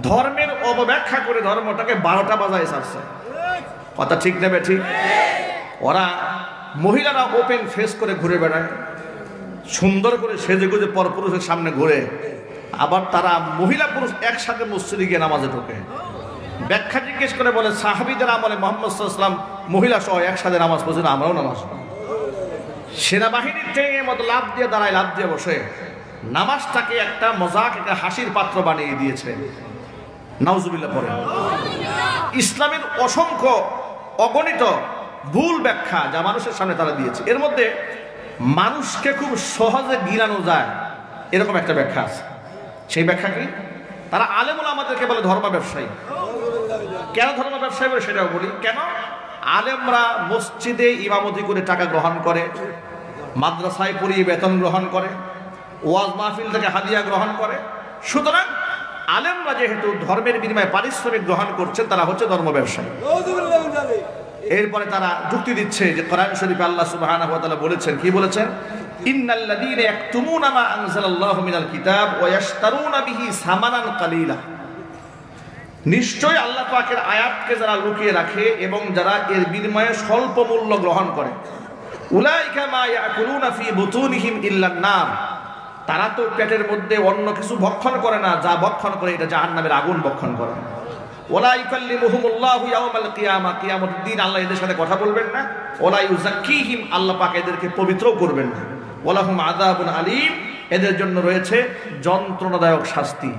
ধর্মের অপব্যাখ্যা করে ধর্মটাকে 12টা বাজায় ছাড়ছে। কথা ঠিক নেবে ঠিক? ওরা মহিলারা ওপেন ফেস করে ঘুরে বেড়ায়, সুন্দর করে সেজে গুজে পরপুরুষের সামনে ঘুরে, আবার তারা মহিলা পুরুষ একসাথে মসজিদে গিয়ে নামাজে ঢোকে। ব্যাখ্যা জিজ্ঞেস করে বলে, সাহাবীদের আমলে মুহাম্মদ সাল্লাল্লাহু আলাইহি ওয়াসাল্লাম মহিলা সহ একসাথে নামাজ পড়ছেন, আমরাও নামাজ পড়ি। সেনাবাহিনীর ট্রেনের মতো লাফ দিয়ে দাঁড়ায়, লাফ দিয়ে বসে নামাজটাকে একটা মজাক, একটা হাসির পাত্র বানিয়ে দিয়েছে। নাউজুবিল্লাহ পড়ে। ইসলামের অসংখ্য অগণিত ভুল ব্যাখ্যা যা মানুষের সামনে তারা দিয়েছে, এর মধ্যে মানুষকে খুব সহজে গিলানো যায় এরকম একটা ব্যাখ্যা আছে। সেই ব্যাখ্যা কি? তারা আলেম ওলামাদেরকে বলে ধর্ম ব্যবসায়ী। কেন ধর্ম ব্যবসায়ী বলে সেটাও বলি। কেন? আলেমরা মসজিদে ইমামতি করে টাকা গ্রহণ করে, মাদ্রাসায় পড়িয়ে বেতন গ্রহণ করে, ওয়াজ মাহফিল থেকে হাদিয়া গ্রহণ করে। সুতরাং আলেমরা যেহেতু ধর্মের বিনিময়ে পারিশ্রমিক গ্রহণ করছেন, তারা হচ্ছে ধর্ম ব্যবসায়ী। এরপরে তারা যুক্তি দিচ্ছে যে কোরআন শরীফে আল্লাহ সুবহানাহু ওয়া তাআলা বলেছেন, কি বলেছেন? ইন্নাল্লাযীনা ইয়াকতুমুনা মা আনজালাল্লাহু মিনাল কিতাব ওয়া ইয়াশতারুনা বিহি সামানান কালীলা। নিশ্চয় আল্লাহ পাকের আয়াতকে যারা লুকিয়ে রাখে এবং যারা এর বিনিময়ে স্বল্প মূল্য গ্রহণ করে, উলাইকা মা ইয়াকুলুনা ফি বুতুনিহিম ইল্লান নার, তারা তো পেটের মধ্যে অন্য কিছু ভক্ষণ করে না, যা ভক্ষণ করে এটা জাহান্নামের আগুন ভক্ষণ করে। ওয়ালা ইউকাল্লিমুহুমুল্লাহু ইয়াওমাল কিয়ামা, কিয়ামতের দিন আল্লাহ এদের সাথে কথা বলবেন না। ওয়ালা ইউযাক্কিহিম, আল্লাহ পাক এদেরকে পবিত্র করবেন না। ওয়ালাহুম আযাবুন আলীম, এদের জন্য রয়েছে যন্ত্রণাদায়ক শাস্তি।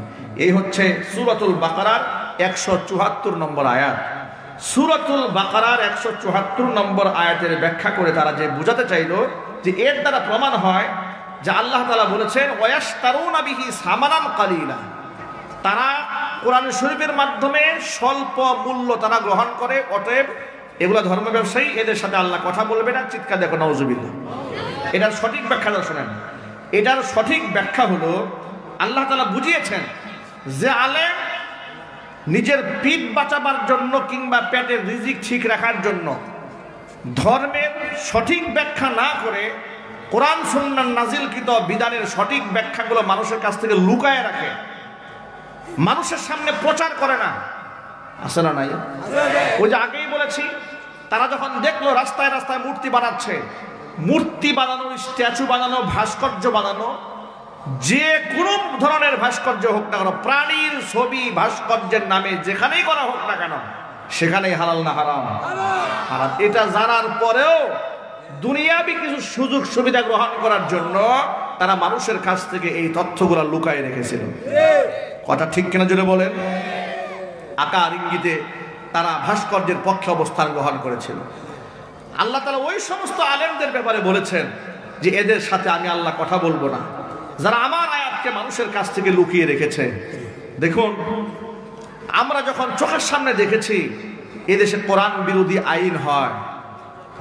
এই হচ্ছে সূরাতুল বাকারার 174 নম্বর আয়াত। সূরাতুল বাকারার 174 নম্বর আয়াতের ব্যাখ্যা করে তারা যে বোঝাতে চাইলো যে এর দ্বারা প্রমাণ হয় যে আল্লাহ তাআলা বলেছেন ওয়ায়াশতারুনা বিহি সামানান কালীলা, তারা কোরআন শরীফের মাধ্যমে স্বল্প মূল্য তারা গ্রহণ করে, অতএব এগুলা ধর্ম ব্যবসায়ী, এদের সাথে আল্লাহ কথা বলবে না। চিৎকার দেখো নাউজুবিল্লাহ। এটার সঠিক ব্যাখ্যাটা শোনেন। এটার সঠিক ব্যাখ্যা হলো আল্লাহ তাআলা বুঝিয়েছেন যে আলেম নিজের পিঠ বাঁচাবার জন্য কিংবা পেটের রিজিক ঠিক রাখার জন্য ধর্মের সঠিক ব্যাখ্যা না করে কোরআন সুন্নাহ নাজিলকৃত বিধানের সঠিক ব্যাখ্যাগুলো মানুষের কাছ থেকে লুকায় রাখে, মানুষের সামনে প্রচার করে না। আছে না নাই? ওই যে আগেই বলেছি, তারা যখন দেখলো রাস্তায় রাস্তায় মূর্তি বানাচ্ছে, মূর্তি বানানো, স্ট্যাচু বানানো, ভাস্কর্য বানানো, যে কোনো ধরনের ভাস্কর্য হোক না কেন, প্রাণীর ছবি ভাস্কর্যের নামে যেখানেই করা হোক না কেন, সেখানেই হালাল না হারাম? হারাম। এটা জানার পরেও দুনিয়াবি কিছু সুযোগ সুবিধা গ্রহণ করার জন্য তারা মানুষের কাছ থেকে এই তথ্যগুলো লুকায় রেখেছিল। কথা ঠিক কিনা জোরে বলেন? আকার ইঙ্গিতে তারা ভাস্কর্যের পক্ষে অবস্থান গ্রহণ করেছিল। আল্লাহ তাআলা ওই সমস্ত আলেমদের ব্যাপারে বলেছেন যে এদের সাথে আমি আল্লাহ কথা বলবো না, যারা আমার আয়াতকে মানুষের কাছ থেকে লুকিয়ে রেখেছে। দেখুন, আমরা যখন চোখের সামনে দেখেছি এদেশে কোরআন বিরোধী আইন হয়,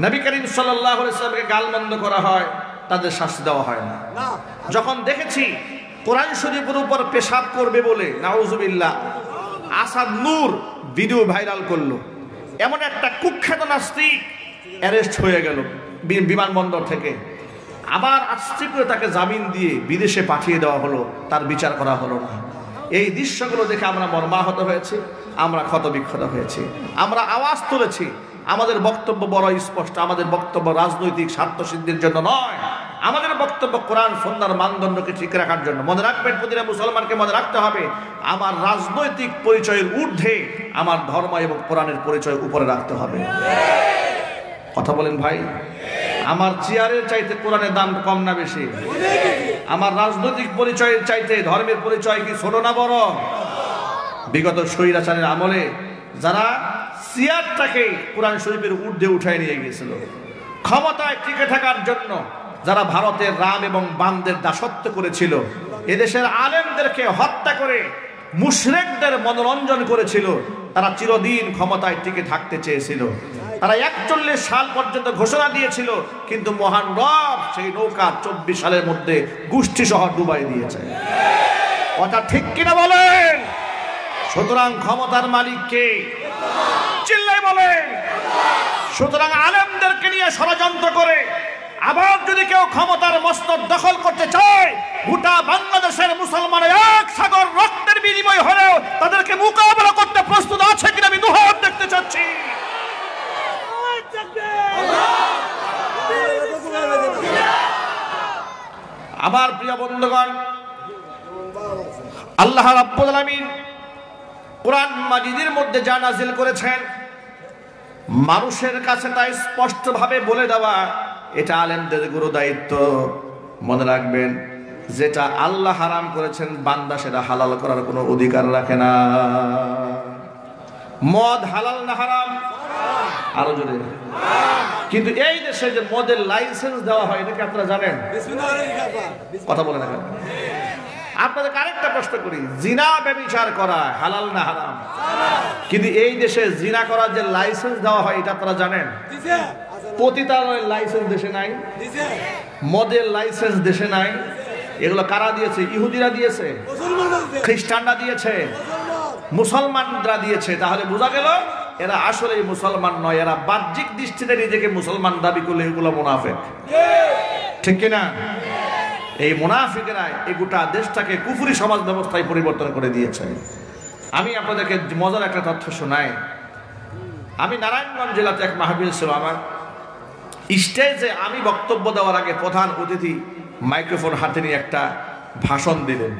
নবী করিম সাল্লাল্লাহু আলাইহি ওয়াসাল্লামকে গালমন্দ করা হয়, তাদের শাস্তি দেওয়া হয় না। যখন দেখেছি কোরআন শরীফের উপর পেশাব করবে বলে নাউজুবিল্লাহ আসাদ নূর ভিডিও ভাইরাল করলো, এমন একটা কুখ্যাত নাস্তিক অ্যারেস্ট হয়ে গেল বিমানবন্দর থেকে, আবার আস্তে করে তাকে জামিন দিয়ে বিদেশে পাঠিয়ে দেওয়া হলো, তার বিচার করা হলো না। এই দৃশ্যগুলো দেখে আমরা মর্মাহত হয়েছি, আমরা ক্ষতবিক্ষত হয়েছি, আমরা আওয়াজ তুলেছি। আমাদের বক্তব্য বড় স্পষ্ট, আমাদের বক্তব্য রাজনৈতিক স্বার্থ সিদ্ধির জন্য নয়, আমাদের বক্তব্য কোরআন সুন্নাহর মানদণ্ডকে ঠিক রাখার জন্য। মনে রাখবেন, প্রতিটা মুসলমানকে মনে রাখতে হবে, আমার রাজনৈতিক পরিচয়ের ঊর্ধ্বে আমার ধর্ম এবং কোরআনের পরিচয় উপরে রাখতে হবে। কথা বলেন ভাই? আমার চেয়ারের চাইতে কোরআনের দাম কম না বেশি? আমার রাজনৈতিক পরিচয়ের চাইতে ধর্মের পরিচয় কি ছোট না বড়? বিগত স্বৈরাচারের আমলে যারা চেয়ারটাকে কোরআন শরীফের ঊর্ধ্বে উঠায় নিয়ে গিয়েছিল, ক্ষমতায় টিকে থাকার জন্য যারা ভারতের রাম এবং বামদের দাসত্ব করেছিল, এদেশের আলেমদেরকে হত্যা করে মুশরিকদের মনোরঞ্জন করেছিল, তারা চিরদিন ক্ষমতায় টিকে থাকতে চেয়েছিল। তারা 41 সাল পর্যন্ত ঘোষণা দিয়েছিল, কিন্তু মহান রব সেই নৌকা 24 সালের মধ্যে গোষ্ঠী সহ ডুবাই দিয়েছে। কথা ঠিক কিনা বলেন? সুতরাং ক্ষমতার মালিক কে? চিল্লাই বলেন। সুতরাং আলেমদেরকে নিয়ে ষড়যন্ত্র করে আবার যদি কেউ ক্ষমতার মস্তক দখল করতে চায়, গোটা বাংলাদেশের মুসলমানের এক সাগর রক্তের বিনিময় হলেও তাদেরকে মোকাবেলা করতে প্রস্তুত আছে কিনা আমি দুহাত দেখতে চাচ্ছি। আমার প্রিয় বন্ধুগণ, আল্লাহ রাব্বুল আলামিন কোরআন মাজিদের মধ্যে যা নাজিল করেছেন, মানুষের কাছে তা স্পষ্টভাবে বলে দেওয়া এটা আলেমদের গুরু দায়িত্ব। মনে রাখবেন, যেটা আল্লাহ হারাম করেছেন বান্দা সেটা হালাল করার কোনো অধিকার রাখে না। মদ হালাল না হারাম? আরো জোরে। কিন্তু এই দেশে যে মদের লাইসেন্স দেওয়া হয়, এটা কি আপনারা জানেন? কথা বলে না। আপনাদেরকে আরেকটা প্রশ্ন করি, জিনা ব্যভিচার করা হালাল না হারাম? কিন্তু এই দেশে জিনা করার যে লাইসেন্স দেওয়া হয় এটা আপনারা জানেন? পতিতালয়ের লাইসেন্স দেশে নাই, মদের লাইসেন্স দেশে নাই। এগুলো কারা দিয়েছে? ইহুদিরা দিয়েছে, খ্রিস্টানরা দিয়েছে, মুসলমানরা দিয়েছে। তাহলে বোঝা গেল এরা আসলেই মুসলমান নয়, এরা বাহ্যিক দৃষ্টিতে নিজেকে মুসলমান দাবি করলে এগুলো মুনাফিক, ঠিক কিনা? এই মুনাফিকেরা এই গোটা দেশটাকে কুফরি সমাজ ব্যবস্থায় পরিবর্তন করে দিয়েছে। আমি আপনাদেরকে মজার একটা তথ্য শোনাই। আমি নারায়ণগঞ্জ জেলাতে এক মাহফিল ছিল আমার, স্টেজে আমি বক্তব্য দেওয়ার আগে প্রধান অতিথি মাইক্রোফোন হাতে নিয়ে একটা ভাষণ দিলেন।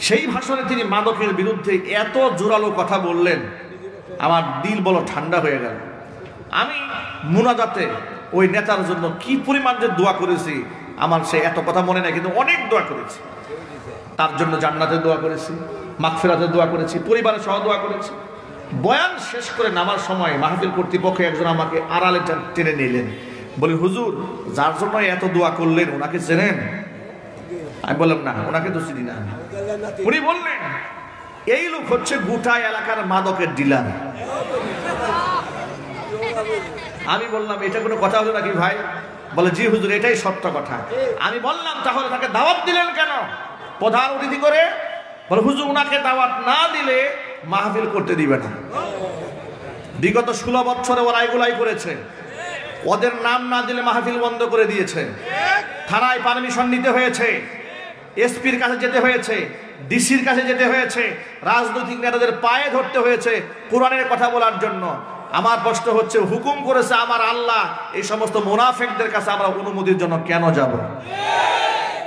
সেই ভাষণে তিনি মাদকের বিরুদ্ধে এত জোরালো কথা বললেন, আমার দিল বড় ঠান্ডা হয়ে গেল। আমি মুনাজাতে ওই নেতার জন্য কি পরিমাণ যে দোয়া করেছি আমার সে এত কথা মনে নাই, কিন্তু অনেক দোয়া করেছি। তার জন্য জান্নাতের দোয়া করেছি, মাগফিরাতের দোয়া করেছি, পরিবারের সহ দোয়া করেছি। বয়ান শেষ করে নামার সময় মাহফিল কর্তৃপক্ষ একজন আমাকে আড়ালে টেনে নিলেন, বলি হুজুর যার জন্য এত দোয়া করলেন ওনাকে চেনেন? আমি বললাম না, ওনাকে তো চিনি না। উনি বললেন এই লোক হচ্ছে গোটা এলাকার মাদকের ডিলার। আমি বললাম এটা কোনো কথা হলো নাকি ভাই? বলে জি হুজুর এটাই সত্য কথা। আমি বললাম তাহলে তাকে দাওয়াত দিলেন কেন প্রধান অতিথি করে? বলে হুজুর ওনাকে দাওয়াত না দিলে মাহফিল করতে দিবে না। বিগত 16 বছরে ওরা এগুলাই করেছে, ওদের নাম না দিলে মাহফিল বন্ধ করে দিয়েছে, থানায় পারমিশন নিতে হয়েছে, এসপির কাছে যেতে হয়েছে, ডিসির কাছে যেতে হয়েছে, রাজনৈতিক নেতাদের পায়ে ধরতে হয়েছে কোরআনের কথা বলার জন্য। আমার প্রশ্ন হচ্ছে, হুকুম করেছে আমার আল্লাহ, এই সমস্ত মুনাফিকদের কাছে আমরা অনুমতির জন্য কেন যাব?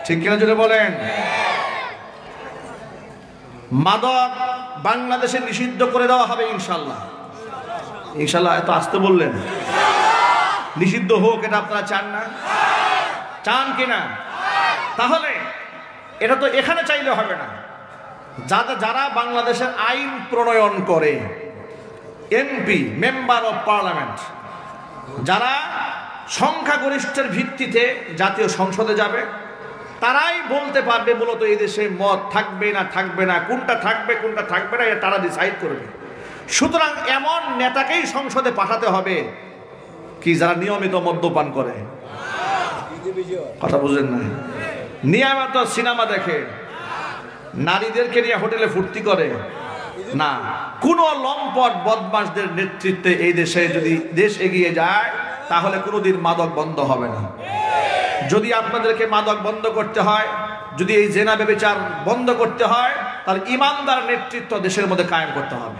ঠিক কিনা জুড়ে বলেন? মাদক বাংলাদেশে নিষিদ্ধ করে দেওয়া হবে ইনশাল্লাহ। ইনশাল্লাহ এত আসতে বললেন, নিষিদ্ধ হোক এটা আপনারা চান না? চান কিনা? তাহলে এটা তো এখানে চাইলে হবে না। যারা বাংলাদেশের আইন প্রণয়ন করে, এমপি মেম্বার অফ পার্লামেন্ট, যারা সংখ্যাগরিষ্ঠের ভিত্তিতে জাতীয় সংসদে যাবে, তারাই বলতে পারবে মূলত এই দেশে মদ থাকবে না থাকবে না, কোনটা থাকবে কোনটা থাকবে না, এটা তারা ডিসাইড করবে। সুতরাং এমন নেতাকেই সংসদে পাঠাতে হবে কি যারা নিয়মিত মদ্যপান করে। কথা বুঝেন না? নিয়মিত সিনেমা দেখে, নারীদেরকে নিয়ে হোটেলে ফুর্তি করে না। কোন লম্পট বদমাশদের নেতৃত্বে এই দেশে যদি দেশ এগিয়ে যায় তাহলে কোনোদিন মাদক বন্ধ হবে না। যদি আপনাদেরকে মাদক বন্ধ করতে হয়, যদি এই জেনা ব্যভিচার বন্ধ করতে হয়, তাহলে ইমানদার নেতৃত্ব দেশের মধ্যে কায়েম করতে হবে।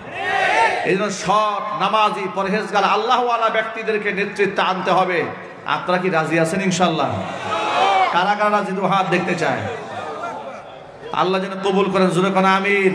এই জন্য সৎ নামাজি পরহেজগার আল্লাহওয়ালা ব্যক্তিদেরকে নেতৃত্বে আনতে হবে। আপনারা কি রাজি আছেন ইনশাল্লাহ? কারা কারা রাজি? হাত দেখতে চায়। আল্লাহ যেন কবুল করেন, জোরে কোন আমিন।